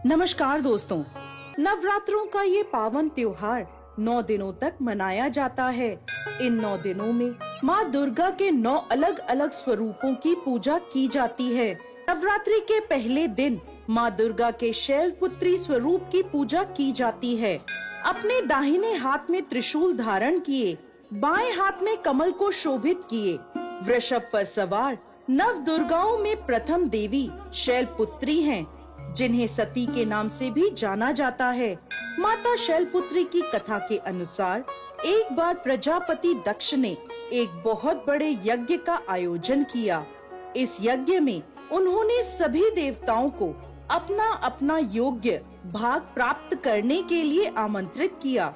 नमस्कार दोस्तों, नवरात्रों का ये पावन त्योहार 9 दिनों तक मनाया जाता है। इन 9 दिनों में माँ दुर्गा के 9 अलग अलग स्वरूपों की पूजा की जाती है। नवरात्रि के पहले दिन माँ दुर्गा के शैलपुत्री स्वरूप की पूजा की जाती है। अपने दाहिने हाथ में त्रिशूल धारण किए, बाएं हाथ में कमल को शोभित किए, वृषभ पर सवार नव दुर्गाओं में प्रथम देवी शैलपुत्री हैं, जिन्हें सती के नाम से भी जाना जाता है। माता शैलपुत्री की कथा के अनुसार एक बार प्रजापति दक्ष ने एक बहुत बड़े यज्ञ का आयोजन किया। इस यज्ञ में उन्होंने सभी देवताओं को अपना अपना योग्य भाग प्राप्त करने के लिए आमंत्रित किया,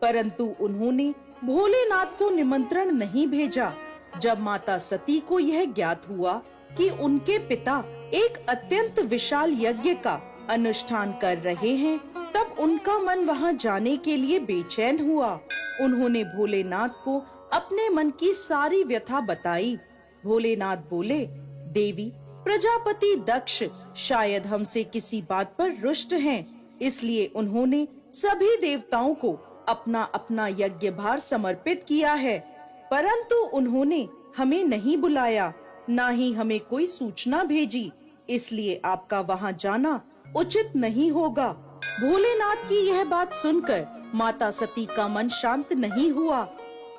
परंतु उन्होंने भोलेनाथ को निमंत्रण नहीं भेजा। जब माता सती को यह ज्ञात हुआ कि उनके पिता एक अत्यंत विशाल यज्ञ का अनुष्ठान कर रहे हैं, तब उनका मन वहां जाने के लिए बेचैन हुआ। उन्होंने भोलेनाथ को अपने मन की सारी व्यथा बताई। भोलेनाथ बोले, देवी, प्रजापति दक्ष शायद हमसे किसी बात पर रुष्ट हैं, इसलिए उन्होंने सभी देवताओं को अपना अपना यज्ञ भार समर्पित किया है, परंतु उन्होंने हमें नहीं बुलाया, ना ही हमें कोई सूचना भेजी, इसलिए आपका वहां जाना उचित नहीं होगा। भोलेनाथ की यह बात सुनकर माता सती का मन शांत नहीं हुआ।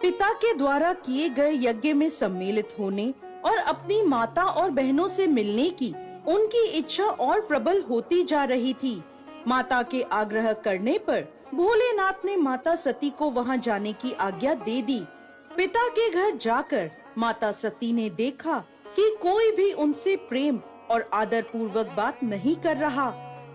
पिता के द्वारा किए गए यज्ञ में सम्मिलित होने और अपनी माता और बहनों से मिलने की उनकी इच्छा और प्रबल होती जा रही थी। माता के आग्रह करने पर भोलेनाथ ने माता सती को वहां जाने की आज्ञा दे दी। पिता के घर जाकर माता सती ने देखा कि कोई भी उनसे प्रेम और आदर पूर्वक बात नहीं कर रहा।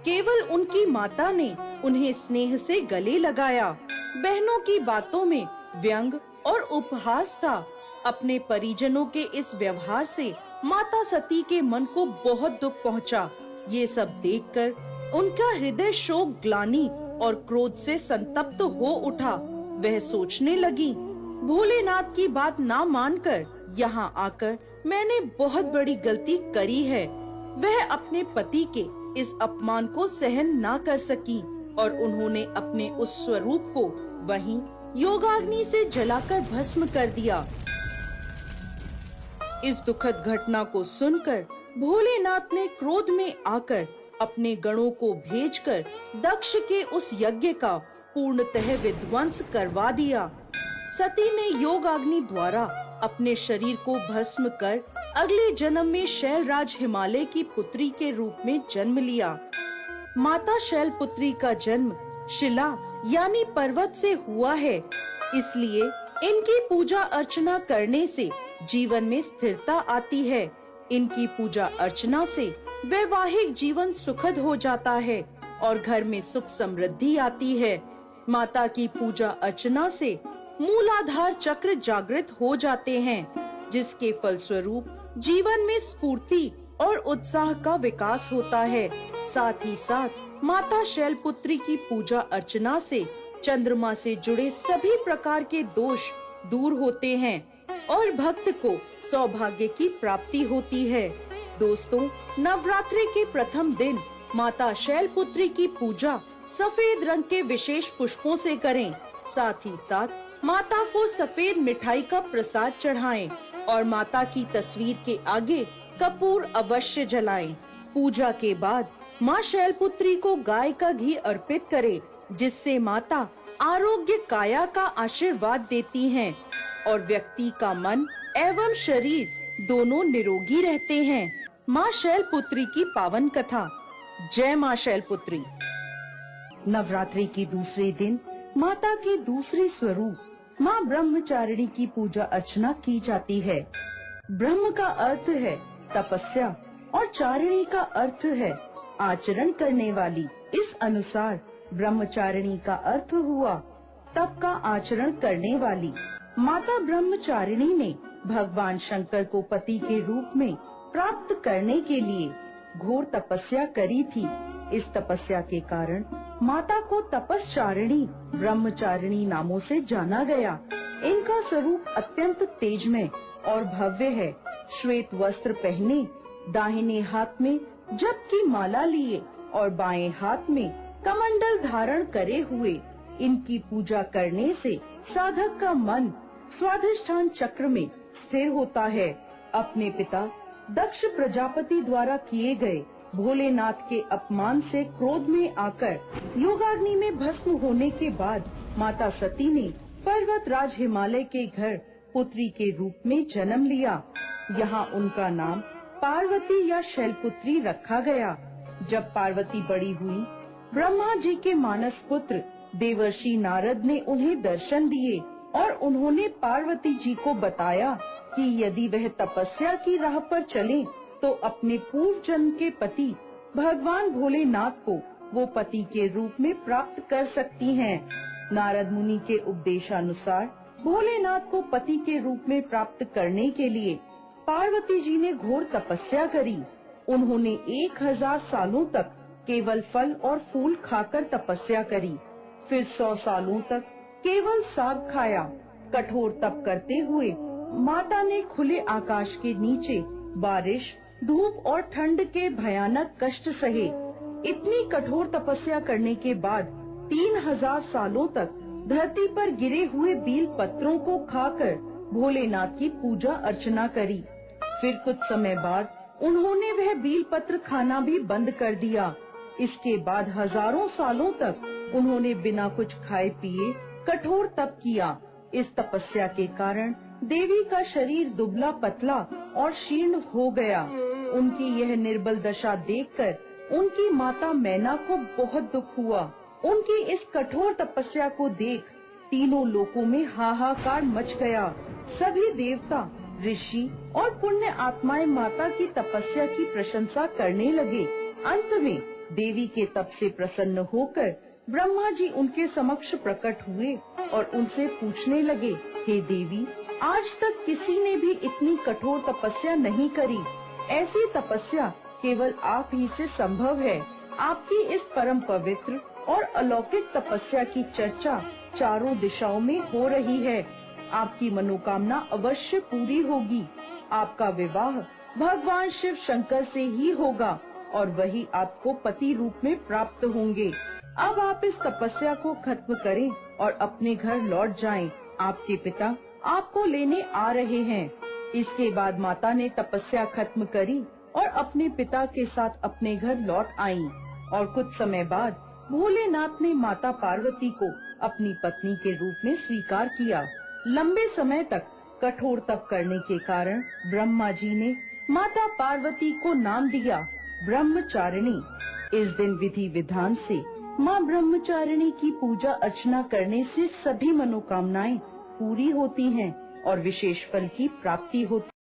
केवल उनकी माता ने उन्हें स्नेह से गले लगाया। बहनों की बातों में व्यंग और उपहास था। अपने परिजनों के इस व्यवहार से माता सती के मन को बहुत दुख पहुंचा। ये सब देखकर उनका हृदय शोक, ग्लानि और क्रोध से संतप्त हो उठा। वह सोचने लगी, भोलेनाथ की बात ना मानकर यहाँ आकर मैंने बहुत बड़ी गलती करी है। वह अपने पति के इस अपमान को सहन ना कर सकी और उन्होंने अपने उस स्वरूप को वहीं योगाग्नि से जलाकर भस्म कर दिया। इस दुखद घटना को सुनकर भोलेनाथ ने क्रोध में आकर अपने गणों को भेजकर दक्ष के उस यज्ञ का पूर्णतः विध्वंस करवा दिया। सती ने योगाग्नि द्वारा अपने शरीर को भस्म कर अगले जन्म में शैलराज हिमालय की पुत्री के रूप में जन्म लिया। माता शैलपुत्री का जन्म शिला यानी पर्वत से हुआ है, इसलिए इनकी पूजा अर्चना करने से जीवन में स्थिरता आती है। इनकी पूजा अर्चना से वैवाहिक जीवन सुखद हो जाता है और घर में सुख समृद्धि आती है। माता की पूजा अर्चना से मूलाधार चक्र जागृत हो जाते हैं, जिसके फलस्वरूप जीवन में स्फूर्ति और उत्साह का विकास होता है। साथ ही साथ माता शैलपुत्री की पूजा अर्चना से चंद्रमा से जुड़े सभी प्रकार के दोष दूर होते हैं और भक्त को सौभाग्य की प्राप्ति होती है। दोस्तों, नवरात्रि के प्रथम दिन माता शैलपुत्री की पूजा सफेद रंग के विशेष पुष्पों से करें। साथ ही साथ माता को सफेद मिठाई का प्रसाद चढ़ाएं और माता की तस्वीर के आगे कपूर अवश्य जलाएं। पूजा के बाद माँ शैलपुत्री को गाय का घी अर्पित करें, जिससे माता आरोग्य काया का आशीर्वाद देती हैं और व्यक्ति का मन एवं शरीर दोनों निरोगी रहते हैं। माँ शैलपुत्री की पावन कथा। जय माँ शैलपुत्री। नवरात्रि के दूसरे दिन माता के दूसरे स्वरूप माँ ब्रह्मचारिणी की पूजा अर्चना की जाती है। ब्रह्म का अर्थ है तपस्या और चारिणी का अर्थ है आचरण करने वाली। इस अनुसार ब्रह्मचारिणी का अर्थ हुआ तप का आचरण करने वाली। माता ब्रह्मचारिणी ने भगवान शंकर को पति के रूप में प्राप्त करने के लिए घोर तपस्या करी थी। इस तपस्या के कारण माता को तपस्चारिणी, ब्रह्मचारिणी नामों से जाना गया। इनका स्वरूप अत्यंत तेजमय और भव्य है। श्वेत वस्त्र पहने, दाहिने हाथ में जप की माला लिए और बाएं हाथ में कमंडल धारण करे हुए इनकी पूजा करने से साधक का मन स्वाधिष्ठान चक्र में स्थिर होता है। अपने पिता दक्ष प्रजापति द्वारा किए गए भोलेनाथ के अपमान से क्रोध में आकर योगाग्नि में भस्म होने के बाद माता सती ने पर्वतराज हिमालय के घर पुत्री के रूप में जन्म लिया। यहाँ उनका नाम पार्वती या शैलपुत्री रखा गया। जब पार्वती बड़ी हुई, ब्रह्मा जी के मानस पुत्र देवर्षि नारद ने उन्हें दर्शन दिए और उन्होंने पार्वती जी को बताया कि यदि वह तपस्या की राह पर चले तो अपने पूर्व जन्म के पति भगवान भोलेनाथ को वो पति के रूप में प्राप्त कर सकती हैं। नारद मुनि के उपदेशानुसार भोलेनाथ को पति के रूप में प्राप्त करने के लिए पार्वती जी ने घोर तपस्या करी। उन्होंने 1000 सालों तक केवल फल और फूल खाकर तपस्या करी, फिर 100 सालों तक केवल साग खाया। कठोर तप करते हुए माता ने खुले आकाश के नीचे बारिश, धूप और ठंड के भयानक कष्ट सहे। इतनी कठोर तपस्या करने के बाद 3000 सालों तक धरती पर गिरे हुए बील पत्रों को खाकर भोलेनाथ की पूजा अर्चना करी। फिर कुछ समय बाद उन्होंने वह बील पत्र खाना भी बंद कर दिया। इसके बाद हजारों सालों तक उन्होंने बिना कुछ खाए पिए कठोर तप किया। इस तपस्या के कारण देवी का शरीर दुबला पतला और क्षीण हो गया। उनकी यह निर्बल दशा देखकर उनकी माता मैना को बहुत दुख हुआ। उनकी इस कठोर तपस्या को देख तीनों लोकों में हाहाकार मच गया। सभी देवता, ऋषि और पुण्य आत्माएं माता की तपस्या की प्रशंसा करने लगे। अंत में देवी के तप से प्रसन्न होकर ब्रह्मा जी उनके समक्ष प्रकट हुए और उनसे पूछने लगे, हे देवी, आज तक किसी ने भी इतनी कठोर तपस्या नहीं करी। ऐसी तपस्या केवल आप ही से संभव है। आपकी इस परम पवित्र और अलौकिक तपस्या की चर्चा चारों दिशाओं में हो रही है। आपकी मनोकामना अवश्य पूरी होगी। आपका विवाह भगवान शिव शंकर से ही होगा और वही आपको पति रूप में प्राप्त होंगे। अब आप इस तपस्या को खत्म करें और अपने घर लौट जाएं। आपके पिता आपको लेने आ रहे हैं। इसके बाद माता ने तपस्या खत्म करी और अपने पिता के साथ अपने घर लौट आईं। और कुछ समय बाद भोलेनाथ ने माता पार्वती को अपनी पत्नी के रूप में स्वीकार किया। लंबे समय तक कठोर तप करने के कारण ब्रह्मा जी ने माता पार्वती को नाम दिया ब्रह्मचारिणी। इस दिन विधि विधान से माँ ब्रह्मचारिणी की पूजा अर्चना करने से सभी मनोकामनाएं पूरी होती हैं और विशेष फल की प्राप्ति होती है।